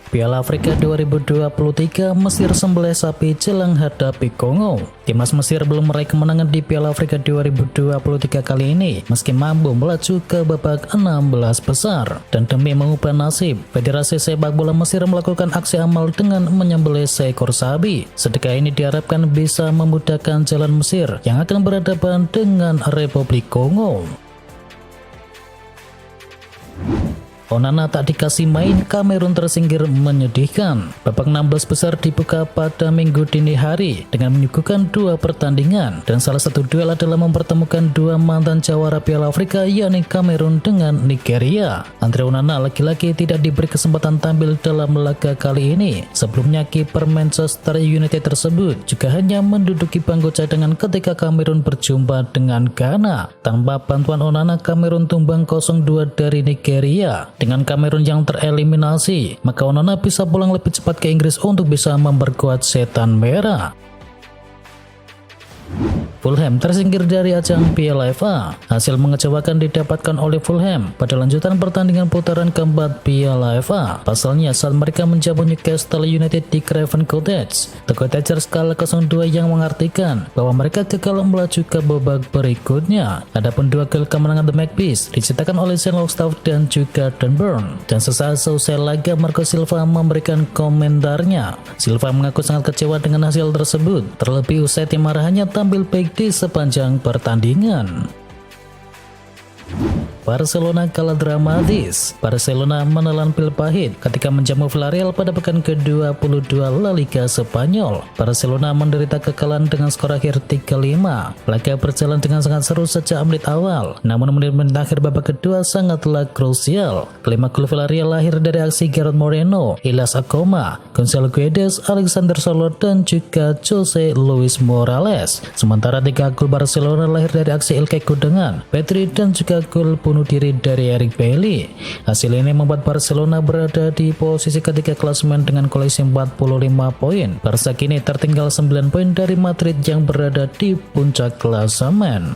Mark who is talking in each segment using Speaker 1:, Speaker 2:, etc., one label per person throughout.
Speaker 1: Piala Afrika 2023, Mesir sembelih sapi jelang hadapi Kongo. Timnas Mesir belum meraih kemenangan di Piala Afrika 2023 kali ini, meski mampu melaju ke babak 16 besar. Dan demi mengubah nasib, Federasi Sepak Bola Mesir melakukan aksi amal dengan menyembelih seekor sapi. Sedekah ini diharapkan bisa memudahkan jalan Mesir yang akan berhadapan dengan Republik Kongo. Onana tak dikasih main, Kamerun tersingkir menyedihkan. Babak 16 besar dibuka pada Minggu dini hari dengan menyuguhkan dua pertandingan, dan salah satu duel adalah mempertemukan dua mantan jawara Piala Afrika, yakni Kamerun dengan Nigeria. Andre Onana lagi-lagi tidak diberi kesempatan tampil dalam laga kali ini. Sebelumnya kiper Manchester United tersebut juga hanya menduduki bangku cadangan ketika Kamerun berjumpa dengan Ghana. Tanpa bantuan Onana, Kamerun tumbang 0-2 dari Nigeria. Dengan Kamerun yang tereliminasi, maka Onana bisa pulang lebih cepat ke Inggris untuk bisa memperkuat Setan Merah. Fulham tersingkir dari ajang Piala FA. Hasil mengecewakan didapatkan oleh Fulham pada lanjutan pertandingan putaran keempat Piala FA. Pasalnya saat mereka menjamu Newcastle United di Craven Cottage, The Cottagers kalah 0-2 yang mengartikan bahwa mereka gagal melaju ke babak berikutnya. Adapun dua gol kemenangan The Magpies diciptakan oleh Shane Longstaff dan juga Dan Burn. Dan sesaat selesai laga, Marco Silva memberikan komentarnya. Silva mengaku sangat kecewa dengan hasil tersebut, terlebih usai tim marahnya tampil baik di sepanjang pertandingan. Barcelona kalah dramatis. Barcelona menelan pil pahit ketika menjamu Villarreal pada pekan ke-22 La Liga Spanyol. Barcelona menderita kekalahan dengan skor akhir 3-5. Laga berjalan dengan sangat seru sejak menit awal, namun menit-menit akhir babak kedua sangatlah krusial. Kelima gol Villarreal lahir dari aksi Gerard Moreno, Elias Akoma, Gonzalo Guedes, Alexander Sørloth, dan juga Jose Luis Morales. Sementara 3 gol Barcelona lahir dari aksi Ilkay Gundogan, Pedri, dan juga gol bunuh diri dari Eric Bailly. Hasil ini membuat Barcelona berada di posisi ketiga klasemen dengan koleksi 45 poin. Barca kini tertinggal 9 poin dari Madrid yang berada di puncak klasemen.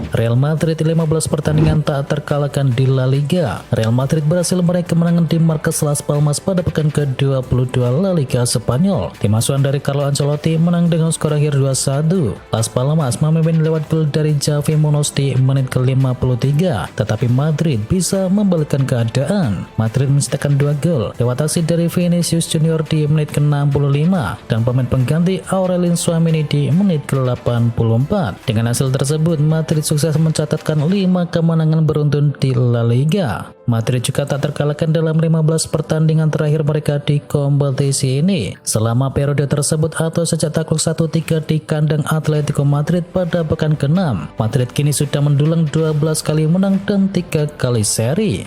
Speaker 1: Real Madrid 15 pertandingan tak terkalahkan di La Liga. Real Madrid berhasil meraih kemenangan di markas Las Palmas pada pekan ke-22 La Liga Spanyol. Tim asuhan dari Carlo Ancelotti menang dengan skor akhir 2-1. Las Palmas memimpin lewat gol dari Javi Munoz di menit ke-53, tetapi Madrid bisa membalikkan keadaan. Madrid mencetakkan 2 gol lewat aksi dari Vinicius Junior di menit ke-65 dan pemain pengganti Aurelien Tchouaméni di menit ke-84. Dengan hasil tersebut, Madrid sukses mencatatkan 5 kemenangan beruntun di La Liga. Madrid juga tak terkalahkan dalam 15 pertandingan terakhir mereka di kompetisi ini. Selama periode tersebut atau sejak takluk 1-3 di kandang Atletico Madrid pada pekan ke-6, Madrid kini sudah mendulang 12 kali menang dan 3 kali seri.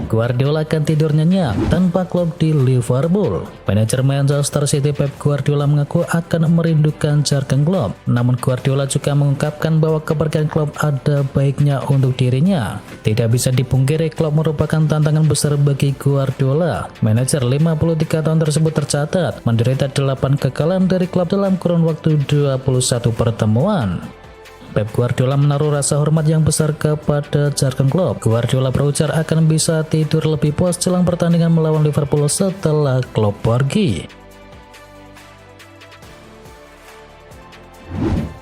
Speaker 1: Guardiola akan tidur nyenyak tanpa Klopp di Liverpool. Manajer Manchester City Pep Guardiola mengaku akan merindukan Jurgen Klopp. Namun Guardiola juga mengungkapkan bahwa kepergian Klopp ada baiknya untuk dirinya. Tidak bisa dipungkiri, Klopp merupakan tantangan besar bagi Guardiola. Manajer 53 tahun tersebut tercatat menderita 8 kekalahan dari Klopp dalam kurun waktu 21 pertemuan. Pep Guardiola menaruh rasa hormat yang besar kepada Jurgen Klopp. Guardiola berujar akan bisa tidur lebih puas jelang pertandingan melawan Liverpool setelah Klopp pergi.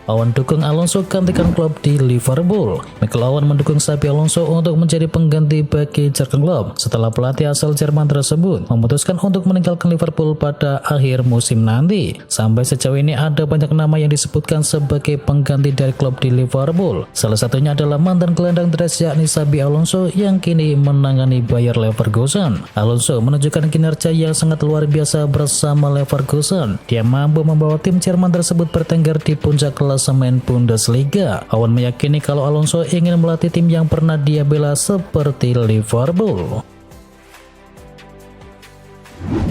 Speaker 1: Owen dukung Alonso gantikan Klopp di Liverpool. Michael Owen mendukung Xabi Alonso untuk menjadi pengganti bagi Jurgen Klopp setelah pelatih asal Jerman tersebut memutuskan untuk meninggalkan Liverpool pada akhir musim nanti. Sampai sejauh ini ada banyak nama yang disebutkan sebagai pengganti dari Klopp di Liverpool. Salah satunya adalah mantan gelandang Tres yakni Xabi Alonso yang kini menangani Bayer Leverkusen. Alonso menunjukkan kinerja yang sangat luar biasa bersama Leverkusen. Dia mampu membawa tim Jerman tersebut bertengger di puncak klasemen Bundesliga. Owen meyakini kalau Alonso ingin melatih tim yang pernah dia bela seperti Liverpool.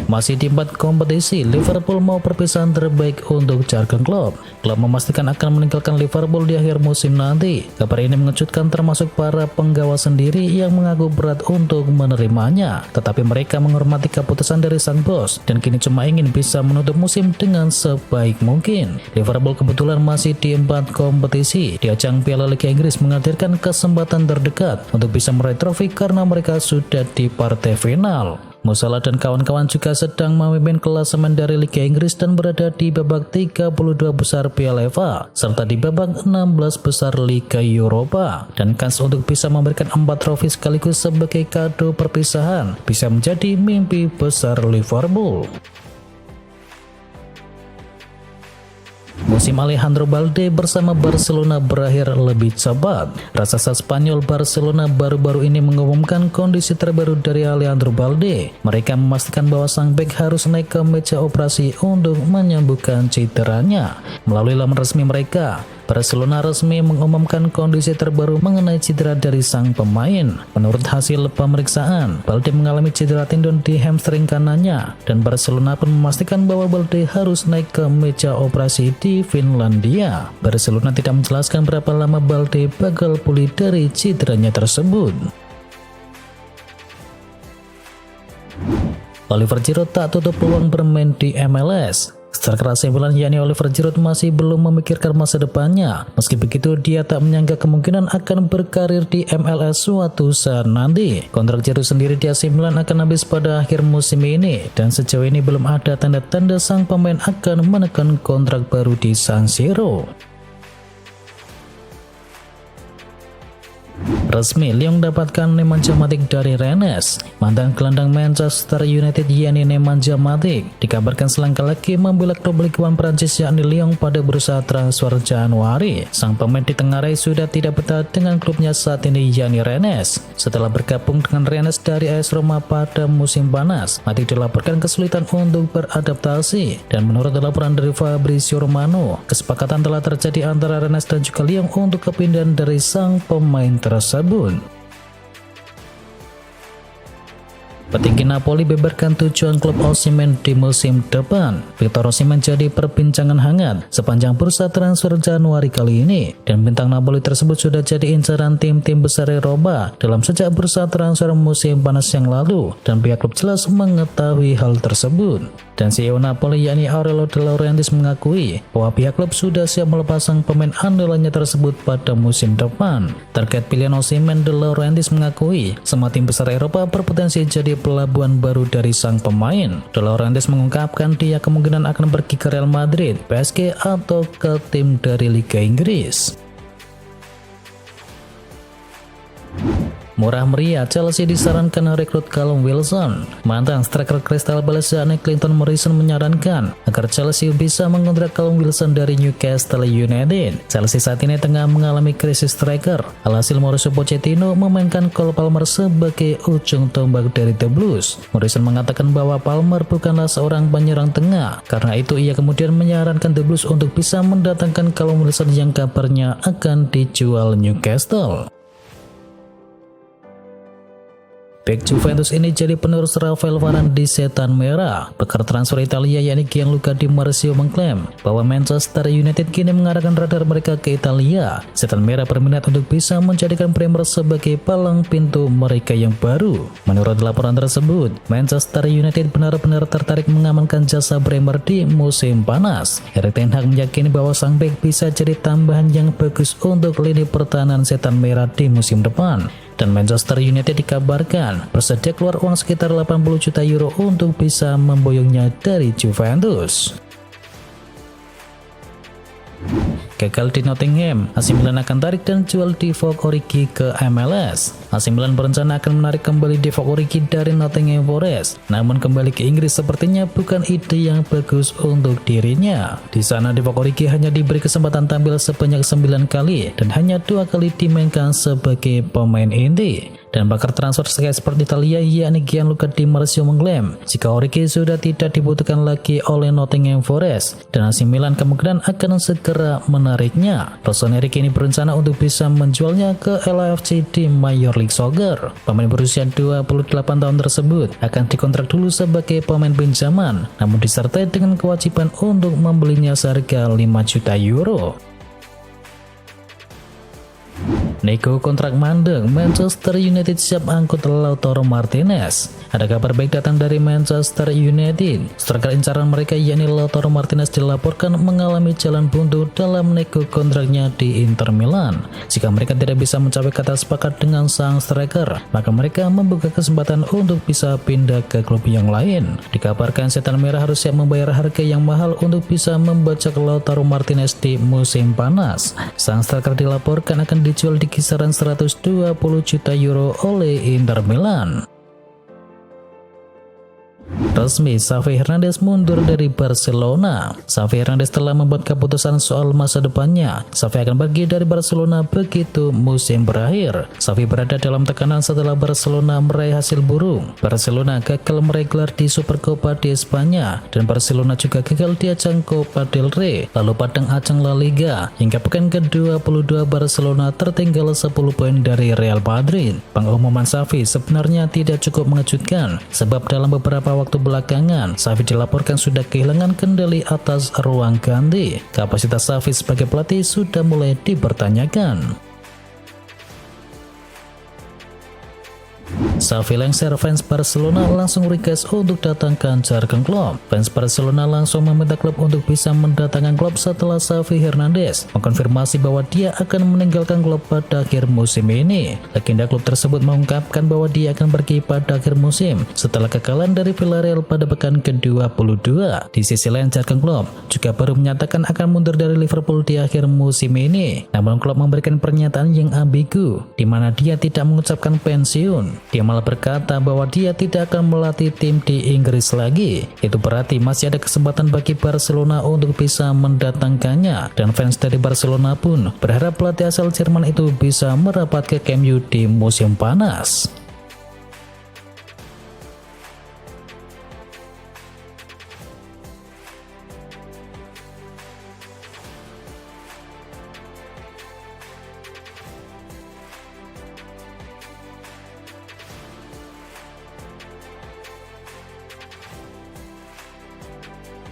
Speaker 1: Masih di 4 kompetisi, Liverpool mau perpisahan terbaik untuk Jurgen Klopp. Klopp memastikan akan meninggalkan Liverpool di akhir musim nanti. Kabar ini mengejutkan termasuk para penggawa sendiri yang mengaku berat untuk menerimanya. Tetapi mereka menghormati keputusan dari sang bos dan kini cuma ingin bisa menutup musim dengan sebaik mungkin. Liverpool kebetulan masih di 4 kompetisi. Di ajang Piala Liga Inggris menghadirkan kesempatan terdekat untuk bisa meraih trofi karena mereka sudah di partai final. Mo Salah dan kawan-kawan juga sedang memimpin klasemen dari Liga Inggris dan berada di babak 32 besar Piala FA serta di babak 16 besar Liga Eropa, dan kans untuk bisa memberikan 4 trofi sekaligus sebagai kado perpisahan bisa menjadi mimpi besar Liverpool. Musim Alejandro Balde bersama Barcelona berakhir lebih cepat. Raksasa Spanyol Barcelona baru-baru ini mengumumkan kondisi terbaru dari Alejandro Balde. Mereka memastikan bahwa sang bek harus naik ke meja operasi untuk menyembuhkan cederanya. Melalui laman resmi mereka, Barcelona resmi mengumumkan kondisi terbaru mengenai cedera dari sang pemain. Menurut hasil pemeriksaan, Balde mengalami cedera tendon di hamstring kanannya, dan Barcelona pun memastikan bahwa Balde harus naik ke meja operasi di Finlandia. Barcelona tidak menjelaskan berapa lama Balde bakal pulih dari cederanya tersebut. Oliver Giroud tak tutup peluang bermain di MLS. Striker AC Milan yakni Oliver Giroud masih belum memikirkan masa depannya. Meski begitu, dia tak menyangka kemungkinan akan berkarir di MLS suatu saat nanti. Kontrak Giroud sendiri di AC Milan akan habis pada akhir musim ini, dan sejauh ini belum ada tanda-tanda sang pemain akan menekan kontrak baru di San Siro. Resmi, Lyon dapatkan Nemanja Matic dari Rennes. Mantan gelandang Manchester United yakni Nemanja Matic dikabarkan selangkah lagi membela klub Ligue 1 Prancis yakni Lyon pada bursa transfer Januari. Sang pemain ditengarai sudah tidak betah dengan klubnya saat ini yakni Rennes. Setelah bergabung dengan Rennes dari AS Roma pada musim panas, Matic dilaporkan kesulitan untuk beradaptasi, dan menurut laporan dari Fabrizio Romano, kesepakatan telah terjadi antara Rennes dan juga Lyon untuk kepindahan dari sang pemain tersebut. Petinggi Napoli beberkan tujuan klub Osimhen di musim depan. Victor Osimhen jadi perbincangan hangat sepanjang bursa transfer Januari kali ini, dan bintang Napoli tersebut sudah jadi incaran tim-tim besar Eropa dalam sejak bursa transfer musim panas yang lalu, dan pihak klub jelas mengetahui hal tersebut. Dan CEO Napoli yakni Aurelio De Laurentiis mengakui bahwa pihak klub sudah siap melepas sang pemain andalannya tersebut pada musim depan. Terkait pilihan Osimhen, De Laurentiis mengakui semua tim besar Eropa berpotensi jadi pelabuhan baru dari sang pemain. De Laurentiis mengungkapkan dia kemungkinan akan pergi ke Real Madrid, PSG, atau ke tim dari Liga Inggris. Murah meriah, Chelsea disarankan rekrut Callum Wilson. Mantan striker Crystal Palace yakni Clinton Morrison menyarankan agar Chelsea bisa mengontrak Callum Wilson dari Newcastle United. Chelsea saat ini tengah mengalami krisis striker. Alhasil Mauricio Pochettino memainkan Cole Palmer sebagai ujung tombak dari The Blues. Morrison mengatakan bahwa Palmer bukanlah seorang penyerang tengah. Karena itu ia kemudian menyarankan The Blues untuk bisa mendatangkan Callum Wilson yang kabarnya akan dijual Newcastle. Bek Juventus ini jadi penerus Rafael Varane di Setan Merah. Pakar transfer Italia yakni Gianluca Di Marzio mengklaim bahwa Manchester United kini mengarahkan radar mereka ke Italia. Setan Merah berminat untuk bisa menjadikan Bremer sebagai palang pintu mereka yang baru. Menurut laporan tersebut, Manchester United benar-benar tertarik mengamankan jasa Bremer di musim panas. Erik ten Hag meyakini bahwa sang bek bisa jadi tambahan yang bagus untuk lini pertahanan Setan Merah di musim depan. Dan Manchester United dikabarkan bersedia keluar uang sekitar 80 juta euro untuk bisa memboyongnya dari Juventus. Gagal di Nottingham, AC Milan akan tarik dan jual Divock Origi ke MLS. AC Milan berencana akan menarik kembali Divock Origi dari Nottingham Forest. Namun kembali ke Inggris sepertinya bukan ide yang bagus untuk dirinya. Di sana Divock Origi hanya diberi kesempatan tampil sebanyak 9 kali dan hanya 2 kali dimainkan sebagai pemain inti. Dan bakal transfer Sky Sport Italia yakni Gianluca Di Marzio mengklaim jika Origi sudah tidak dibutuhkan lagi oleh Nottingham Forest dan AC Milan kemungkinan akan segera menariknya. Rossoneri kini berencana untuk bisa menjualnya ke LAFC di Major League Soccer. Pemain berusia 28 tahun tersebut akan dikontrak dulu sebagai pemain pinjaman, namun disertai dengan kewajiban untuk membelinya seharga 5 juta euro. Nego kontrak mandek, Manchester United siap angkut Lautaro Martinez. Ada kabar baik datang dari Manchester United. Striker incaran mereka yakni Lautaro Martinez dilaporkan mengalami jalan buntu dalam nego kontraknya di Inter Milan. Jika mereka tidak bisa mencapai kata sepakat dengan sang striker, maka mereka membuka kesempatan untuk bisa pindah ke klub yang lain. Dikabarkan Setan Merah harus siap membayar harga yang mahal untuk bisa membajak Lautaro Martinez di musim panas. Sang striker dilaporkan akan dijual di kisaran 120 juta euro oleh Inter Milan. Resmi, Xavi Hernandez mundur dari Barcelona. Xavi Hernandez telah membuat keputusan soal masa depannya. Xavi akan pergi dari Barcelona begitu musim berakhir. Xavi berada dalam tekanan setelah Barcelona meraih hasil buruk. Barcelona gagal meraih gelar di Supercopa di Espanya dan Barcelona juga gagal di ajang Copa del Rey, lalu padang ajang La Liga. Hingga pekan ke-22 Barcelona tertinggal 10 poin dari Real Madrid. Pengumuman Xavi sebenarnya tidak cukup mengejutkan sebab dalam beberapa waktu belakangan, Xavi dilaporkan sudah kehilangan kendali atas ruang ganti. Kapasitas Xavi sebagai pelatih sudah mulai dipertanyakan. Xavi lengser, fans Barcelona langsung request untuk datangkan Jurgen Klopp. Fans Barcelona langsung meminta klub untuk bisa mendatangkan Klopp setelah Xavi Hernandez mengkonfirmasi bahwa dia akan meninggalkan klub pada akhir musim ini. Legenda klub tersebut mengungkapkan bahwa dia akan pergi pada akhir musim setelah kekalahan dari Villarreal pada pekan ke-22. Di sisi lain, Jurgen Klopp juga baru menyatakan akan mundur dari Liverpool di akhir musim ini. Namun Klopp memberikan pernyataan yang ambigu, di mana dia tidak mengucapkan pensiun. Dia malah berkata bahwa dia tidak akan melatih tim di Inggris lagi. Itu berarti masih ada kesempatan bagi Barcelona untuk bisa mendatangkannya, dan fans dari Barcelona pun berharap pelatih asal Jerman itu bisa merapat ke Camp Nou di musim panas.